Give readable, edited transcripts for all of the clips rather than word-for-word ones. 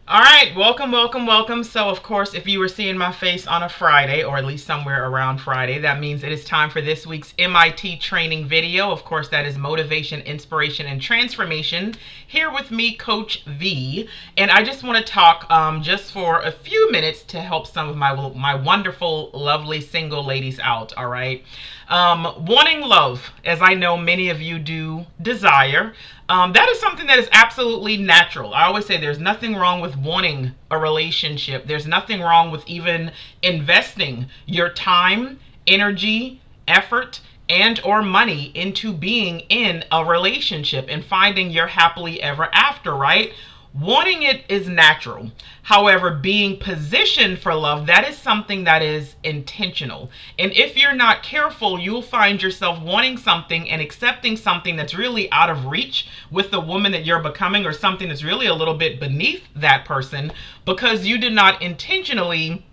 All right, welcome. So, of course, if you were seeing my face on a Friday, or at least somewhere around Friday, that means it is time for this week's MIT training video. Of course, that is motivation, inspiration, and transformation. Here with me, Coach V, and I just want to talk just for a few minutes to help some of my wonderful, lovely single ladies out. All right, wanting love, as I know many of you do desire. That is something that is absolutely natural. I always say there's nothing wrong with wanting a relationship. There's nothing wrong with even investing your time, energy, effort, and or money into being in a relationship and finding your happily ever after, right? Wanting it is natural. However, being positioned for love, that is something that is intentional. And if you're not careful, you'll find yourself wanting something and accepting something that's really out of reach with the woman that you're becoming, or something that's really a little bit beneath that person, because you did not intentionally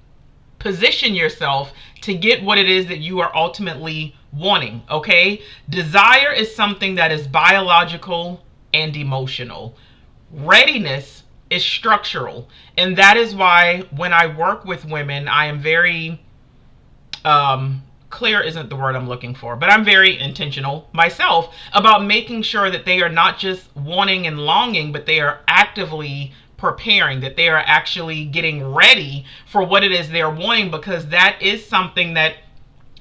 position yourself to get what it is that you are ultimately wanting. Okay? Desire is something that is biological and emotional. Readiness is structural. And that is why when I work with women, I am very clear isn't the word I'm looking for, but I'm very intentional myself about making sure that they are not just wanting and longing, but they are actively preparing, that they are actually getting ready for what it is they're wanting, because that is something that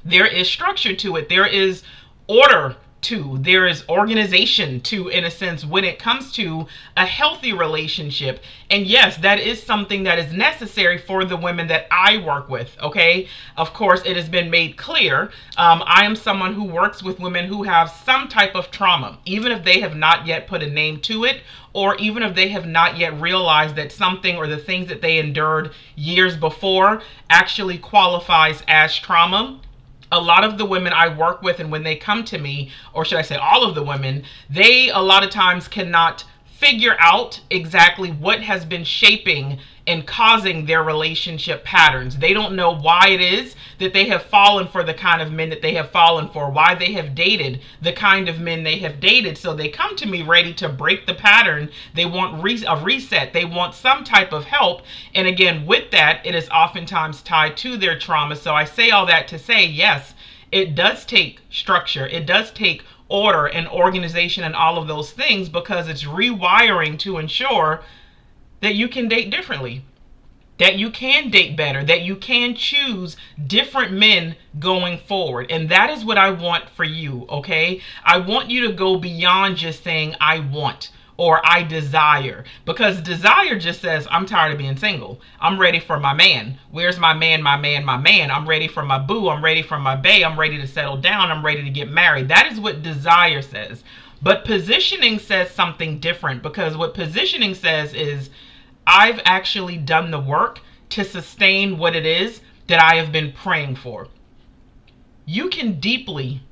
there is structure to it. There is order to, there is organization to, in a sense, when it comes to a healthy relationship. And yes, that is something that is necessary for the women that I work with. Okay, of course, it has been made clear, I am someone who works with women who have some type of trauma, even if they have not yet put a name to it, or even if they have not yet realized that something or the things that they endured years before actually qualifies as trauma. A lot of the women I work with, and when they come to me, or should I say all of the women, they a lot of times cannot figure out exactly what has been shaping and causing their relationship patterns. They don't know why it is that they have fallen for the kind of men that they have fallen for, why they have dated the kind of men they have dated. So they come to me ready to break the pattern. They want a reset. They want some type of help. And again, with that, it is oftentimes tied to their trauma. So I say all that to say, yes, it does take structure. It does take order and organization and all of those things, because it's rewiring to ensure that you can date differently, that you can date better, that you can choose different men going forward. And that is what I want for you, okay? I want you to go beyond just saying, I want or I desire, because desire just says, I'm tired of being single. I'm ready for my man. Where's my man, my man, my man? I'm ready for my boo. I'm ready for my bae. I'm ready to settle down. I'm ready to get married. That is what desire says. But positioning says something different, because what positioning says is, I've actually done the work to sustain what it is that I have been praying for. You can deeply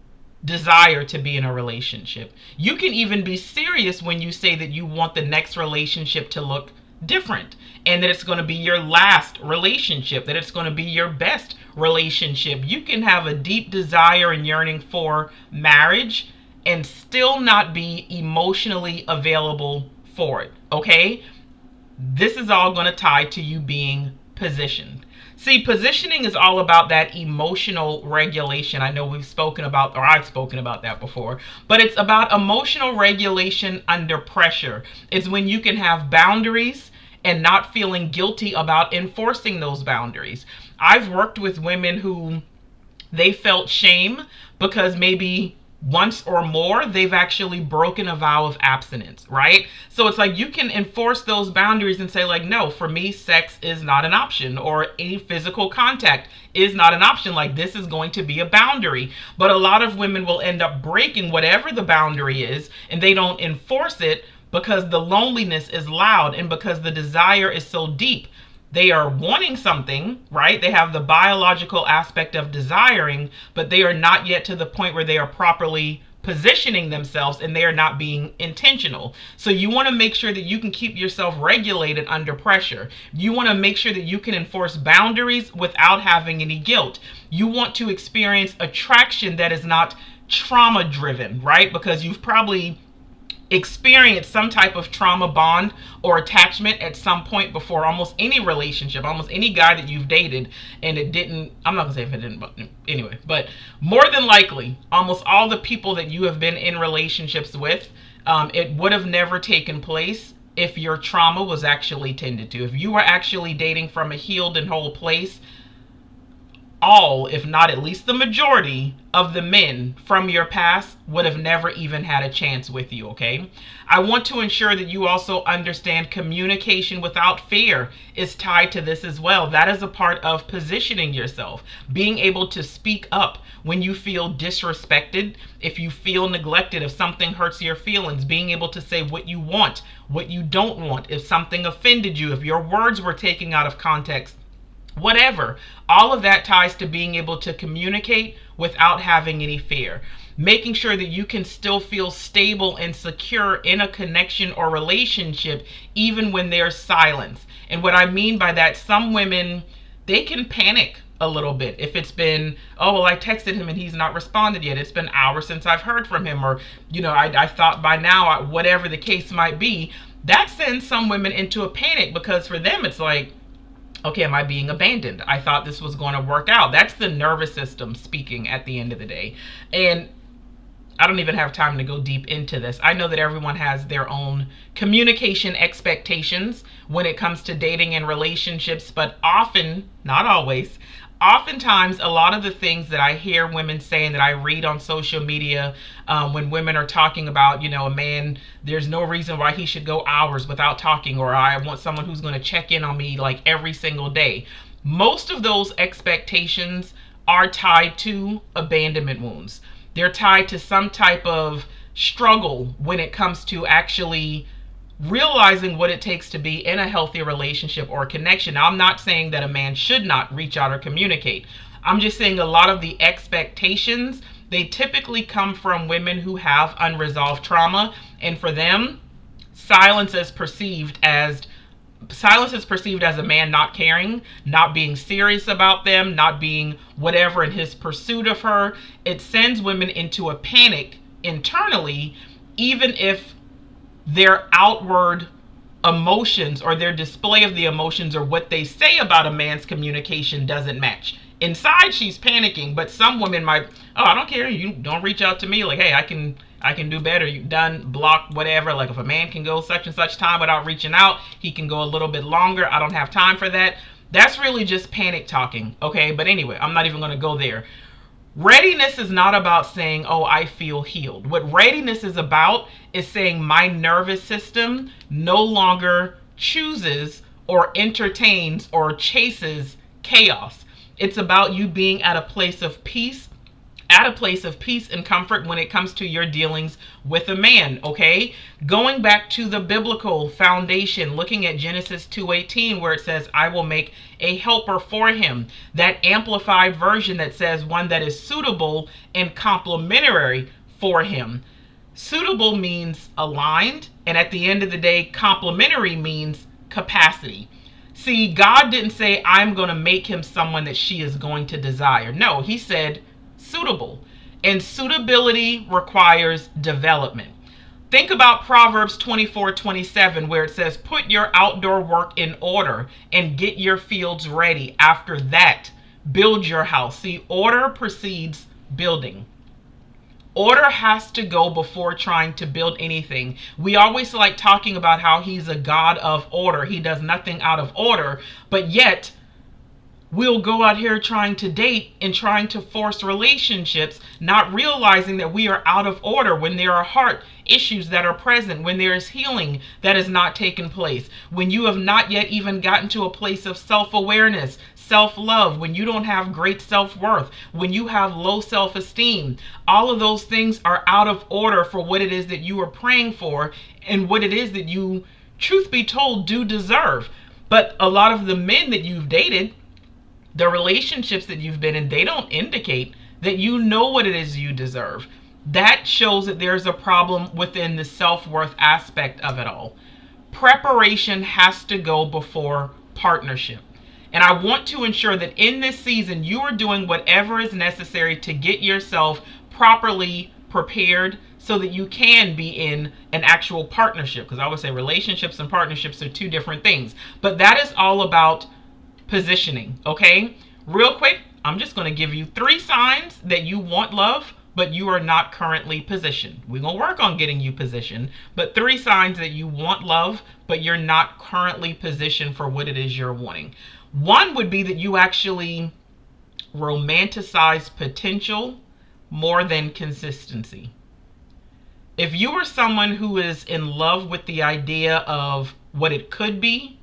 desire to be in a relationship. You can even be serious when you say that you want the next relationship to look different, and that it's going to be your last relationship, that it's going to be your best relationship. You can have a deep desire and yearning for marriage and still not be emotionally available for it, okay? This is all going to tie to you being positioned. See, positioning is all about that emotional regulation. I know we've spoken about, or I've spoken about that before, but it's about emotional regulation under pressure. It's when you can have boundaries and not feeling guilty about enforcing those boundaries. I've worked with women who they felt shame because maybe once or more they've actually broken a vow of abstinence, right? So it's like you can enforce those boundaries and say, like, no, for me sex is not an option, or any physical contact is not an option. Like, this is going to be a boundary. But a lot of women will end up breaking whatever the boundary is, and they don't enforce it because the loneliness is loud and because the desire is so deep. They are wanting something, right? They have the biological aspect of desiring, but they are not yet to the point where they are properly positioning themselves, and they are not being intentional. So you want to make sure that you can keep yourself regulated under pressure. You want to make sure that you can enforce boundaries without having any guilt. You want to experience attraction that is not trauma driven, right? Because you've probably experienced some type of trauma bond or attachment at some point before. Almost any relationship, almost any guy that you've dated, and it didn't, I'm not gonna say if it didn't, but anyway, but more than likely almost all the people that you have been in relationships with, it would have never taken place if your trauma was actually tended to. If you were actually dating from a healed and whole place, all, if not at least the majority of the men from your past would have never even had a chance with you, okay? I want to ensure that you also understand communication without fear is tied to this as well. That is a part of positioning yourself, being able to speak up when you feel disrespected, if you feel neglected, if something hurts your feelings, being able to say what you want, what you don't want, if something offended you, if your words were taken out of context, whatever. All of that ties to being able to communicate without having any fear. Making sure that you can still feel stable and secure in a connection or relationship, even when there's silence. And what I mean by that, some women, they can panic a little bit. If it's been, oh, well, I texted him and he's not responded yet. It's been hours since I've heard from him. Or, I thought by now, whatever the case might be, that sends some women into a panic, because for them, it's like, okay, am I being abandoned? I thought this was going to work out. That's the nervous system speaking at the end of the day. And I don't even have time to go deep into this. I know that everyone has their own communication expectations when it comes to dating and relationships, but often, not always, oftentimes a lot of the things that I hear women saying, that I read on social media, when women are talking about, a man, there's no reason why he should go hours without talking, or I want someone who's going to check in on me like every single day. Most of those expectations are tied to abandonment wounds. They're tied to some type of struggle when it comes to actually realizing what it takes to be in a healthy relationship or connection. Now, I'm not saying that a man should not reach out or communicate. I'm just saying a lot of the expectations, they typically come from women who have unresolved trauma, and for them, silence is perceived as a man not caring, not being serious about them, not being whatever in his pursuit of her. It sends women into a panic internally, even if their outward emotions or their display of the emotions or what they say about a man's communication doesn't match. Inside, she's panicking, but some women might, oh, I don't care, you don't reach out to me, like, hey, I can do better, you done, block, whatever. Like, if a man can go such and such time without reaching out, he can go a little bit longer. I don't have time for that. That's really just panic talking, okay? But anyway, I'm not even going to go there. Readiness is not about saying, oh, I feel healed. What readiness is about is saying my nervous system no longer chooses or entertains or chases chaos. It's about you being at a place of peace, and comfort when it comes to your dealings with a man, okay? Going back to the biblical foundation, looking at Genesis 2:18, where it says, I will make a helper for him. That amplified version that says one that is suitable and complementary for him. Suitable means aligned, and at the end of the day, complementary means capacity. See, God didn't say, I'm going to make him someone that she is going to desire. No, he said, suitable. And suitability requires development. Think about Proverbs 24:27, where it says, put your outdoor work in order and get your fields ready. After that, build your house. See, order precedes building. Order has to go before trying to build anything. We always like talking about how he's a God of order. He does nothing out of order, but yet we'll go out here trying to date and trying to force relationships, not realizing that we are out of order when there are heart issues that are present, when there is healing that has not taken place, when you have not yet even gotten to a place of self-awareness, self-love, when you don't have great self-worth, when you have low self-esteem. All of those things are out of order for what it is that you are praying for and what it is that you, truth be told, do deserve. But a lot of the men that you've dated, the relationships that you've been in, they don't indicate that you know what it is you deserve. That shows that there's a problem within the self-worth aspect of it all. Preparation has to go before partnership. And I want to ensure that in this season, you are doing whatever is necessary to get yourself properly prepared so that you can be in an actual partnership. Because I always say relationships and partnerships are two different things. But that is all about positioning, okay? Real quick, I'm just going to give you 3 signs that you want love, but you are not currently positioned. We're going to work on getting you positioned, but 3 signs that you want love, but you're not currently positioned for what it is you're wanting. One would be that you actually romanticize potential more than consistency. If you are someone who is in love with the idea of what it could be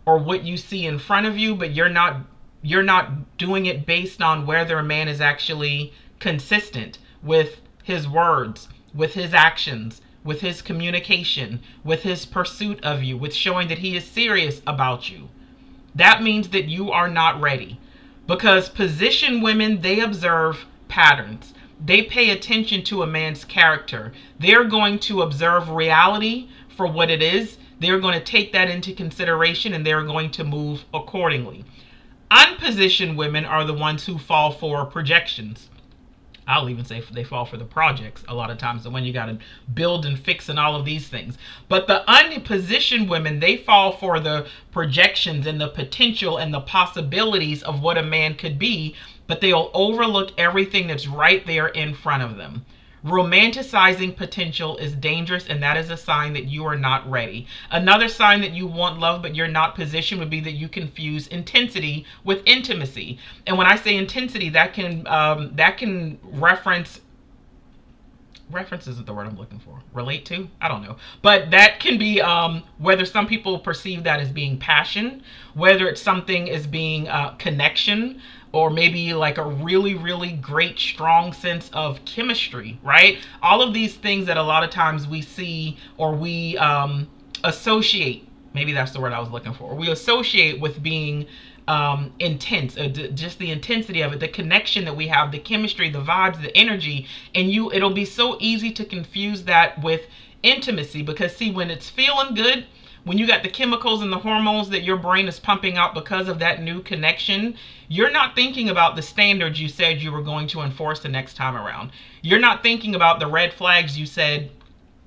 or what you see in front of you, but you're not doing it based on whether a man is actually consistent with his words, with his actions, with his communication, with his pursuit of you, with showing that he is serious about you, that means that you are not ready. Because position women, they observe patterns. They pay attention to a man's character. They're going to observe reality for what it is. They're going to take that into consideration and they're going to move accordingly. Unpositioned women are the ones who fall for projections. I'll even say they fall for the projects a lot of times, the one you got to build and fix and all of these things. But the unpositioned women, they fall for the projections and the potential and the possibilities of what a man could be, but they'll overlook everything that's right there in front of them. Romanticizing potential is dangerous, and that is a sign that you are not ready. Another sign that you want love but you're not positioned would be that you confuse intensity with intimacy. And when I say intensity, that can reference isn't the word I'm looking for. Relate to? I don't know. But that can be whether some people perceive that as being passion, whether it's something as being connection, or maybe like a really, really great, strong sense of chemistry, right? All of these things that a lot of times we see or we associate, maybe that's the word I was looking for, we associate with being intense, just the intensity of it, the connection that we have, the chemistry, the vibes, the energy, and it'll be so easy to confuse that with intimacy. Because see, when it's feeling good, when you got the chemicals and the hormones that your brain is pumping out because of that new connection, you're not thinking about the standards you said you were going to enforce the next time around. You're not thinking about the red flags you said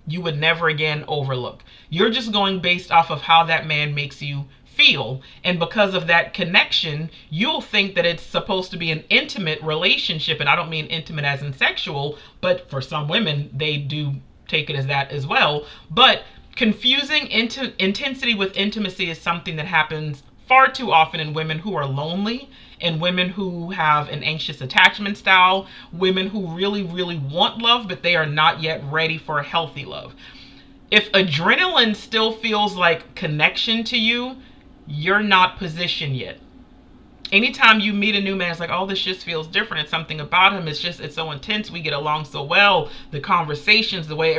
you would never again overlook. You're just going based off of how that man makes you feel. And because of that connection, you'll think that it's supposed to be an intimate relationship. And I don't mean intimate as in sexual, but for some women, they do take it as that as well. But confusing intensity with intimacy is something that happens far too often in women who are lonely, and women who have an anxious attachment style, women who really, really want love, but they are not yet ready for a healthy love. If adrenaline still feels like connection to you, you're not positioned yet. Anytime you meet a new man, it's like, oh, this just feels different. It's something about him. It's so intense. We get along so well. The conversations, the way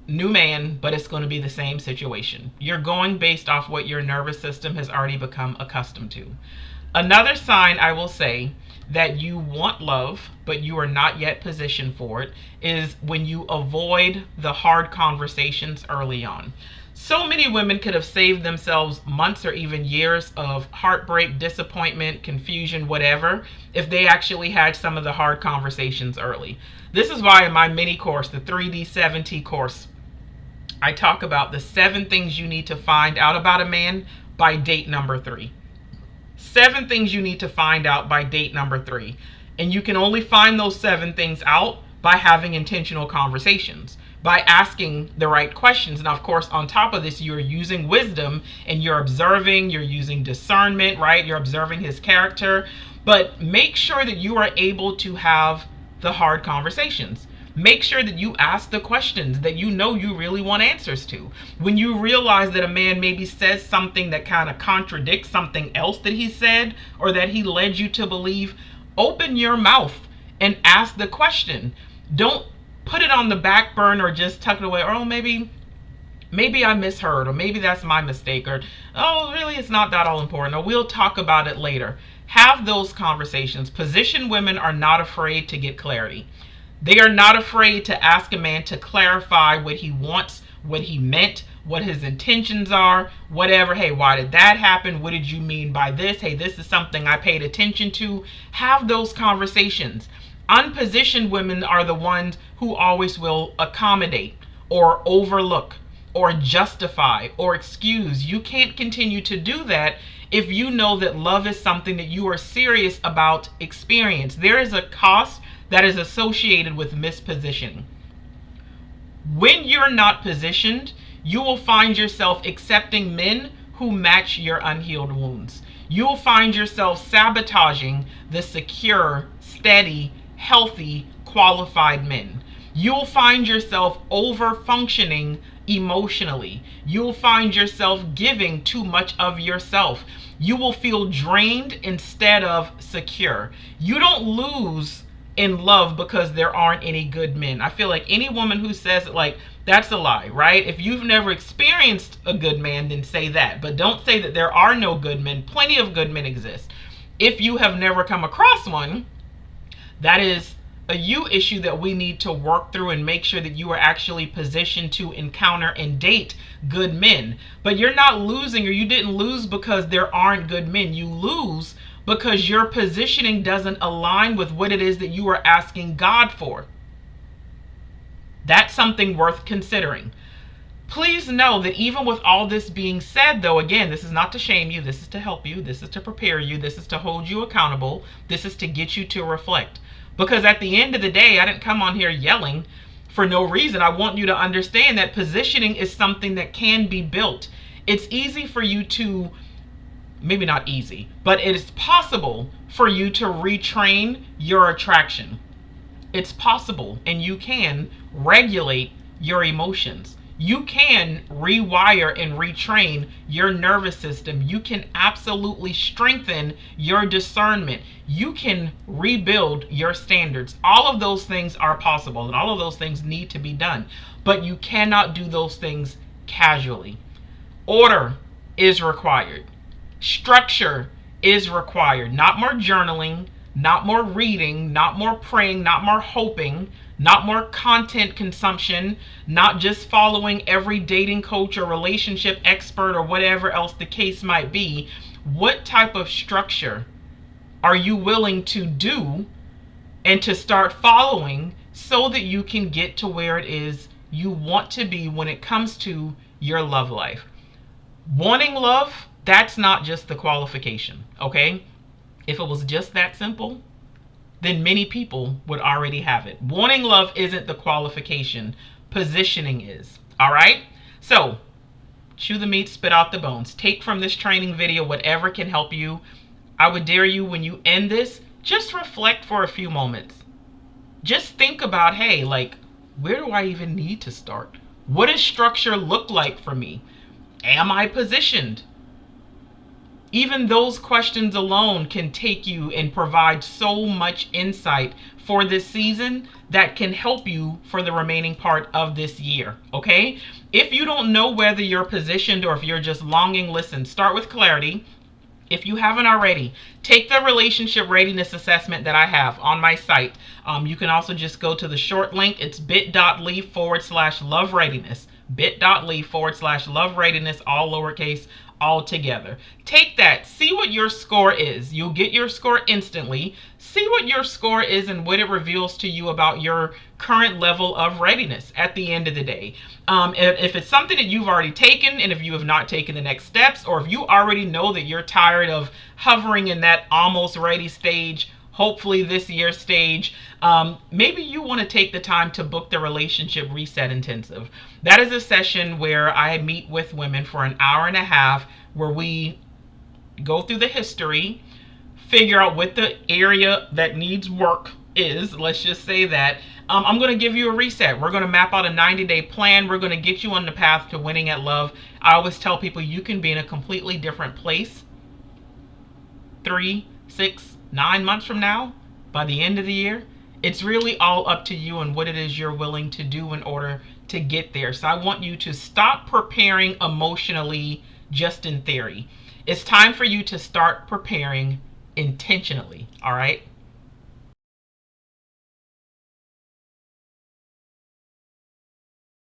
new man, but it's going to be the same situation. You're going based off what your nervous system has already become accustomed to. Another sign I will say that you want love, but you are not yet positioned for it, is when you avoid the hard conversations early on. So many women could have saved themselves months or even years of heartbreak, disappointment, confusion, whatever, if they actually had some of the hard conversations early. This is why in my mini course, the 3D7T course, I talk about the 7 things you need to find out about a man by date number 3. 7 things you need to find out by date number 3. And you can only find those 7 things out by having intentional conversations, by asking the right questions. And of course, on top of this, you're using wisdom and you're observing, you're using discernment, right? You're observing his character. But make sure that you are able to have the hard conversations. Make sure that you ask the questions that you know you really want answers to. When you realize that a man maybe says something that kind of contradicts something else that he said or that he led you to believe, open your mouth and ask the question. Don't put it on the back burner or just tuck it away. Or, oh, maybe I misheard, or maybe that's my mistake, or, oh, really, it's not that all important, or we'll talk about it later. Have those conversations. Positioned women are not afraid to get clarity. They are not afraid to ask a man to clarify what he wants, what he meant, what his intentions are, whatever. Hey, why did that happen? What did you mean by this? Hey, this is something I paid attention to. Have those conversations. Unpositioned women are the ones who always will accommodate or overlook or justify or excuse. You can't continue to do that if you know that love is something that you are serious about experience. There is a cost that is associated with mispositioning. When you're not positioned, you will find yourself accepting men who match your unhealed wounds. You will find yourself sabotaging the secure, steady, healthy, qualified men. You'll find yourself over functioning emotionally. You'll find yourself giving too much of yourself. You will feel drained instead of secure. You don't lose in love because there aren't any good men. I feel like any woman who says it, like, that's a lie, right? If you've never experienced a good man, then say that. But don't say that there are no good men. Plenty of good men exist. If you have never come across one, that is a you issue that we need to work through and make sure that you are actually positioned to encounter and date good men. But you're not losing, or you didn't lose because there aren't good men. You lose because your positioning doesn't align with what it is that you are asking God for. That's something worth considering. Please know that even with all this being said, though, again, this is not to shame you. This is to help you. This is to prepare you. This is to hold you accountable. This is to get you to reflect. Because at the end of the day, I didn't come on here yelling for no reason. I want you to understand that positioning is something that can be built. It's easy for you to, maybe not easy, but it is possible for you to retrain your attraction. It's possible, and you can regulate your emotions. You can rewire and retrain your nervous system. You can absolutely strengthen your discernment. You can rebuild your standards. All of those things are possible, and all of those things need to be done. But you cannot do those things casually. Order is required. Structure is required. Not more journaling, not more reading, not more praying, not more hoping, not more content consumption, not just following every dating coach or relationship expert or whatever else the case might be. What type of structure are you willing to do and to start following so that you can get to where it is you want to be when it comes to your love life? Wanting love, that's not just the qualification, okay? If it was just that simple, then many people would already have it. Wanting love isn't the qualification. Positioning is. All right? So, chew the meat, spit out the bones. Take from this training video whatever can help you. I would dare you, when you end this, just reflect for a few moments. Just think about, hey, like, where do I even need to start? What does structure look like for me? Am I positioned? Even those questions alone can take you and provide so much insight for this season that can help you for the remaining part of this year, okay? If you don't know whether you're positioned or if you're just longing, listen, start with clarity. If you haven't already, take the relationship readiness assessment that I have on my site. You can also just go to the short link. It's bit.ly/love readiness. bit.ly/love readiness, all lowercase, all together. Take that, see what your score is. You'll get your score instantly. See what your score is and what it reveals to you about your current level of readiness at the end of the day. If it's something that you've already taken, and if you have not taken the next steps, or if you already know that you're tired of hovering in that almost ready stage, hopefully this year stage, maybe you want to take the time to book the Relationship Reset Intensive. That is a session where I meet with women for an hour and a half, where we go through the history, figure out what the area that needs work is, let's just say that. I'm going to give you a reset. We're going to map out a 90-day plan. We're going to get you on the path to winning at love. I always tell people you can be in a completely different place 3, 6, 9 months from now, by the end of the year. It's really all up to you and what it is you're willing to do in order to get there. So I want you to stop preparing emotionally just in theory. It's time for you to start preparing intentionally, all right?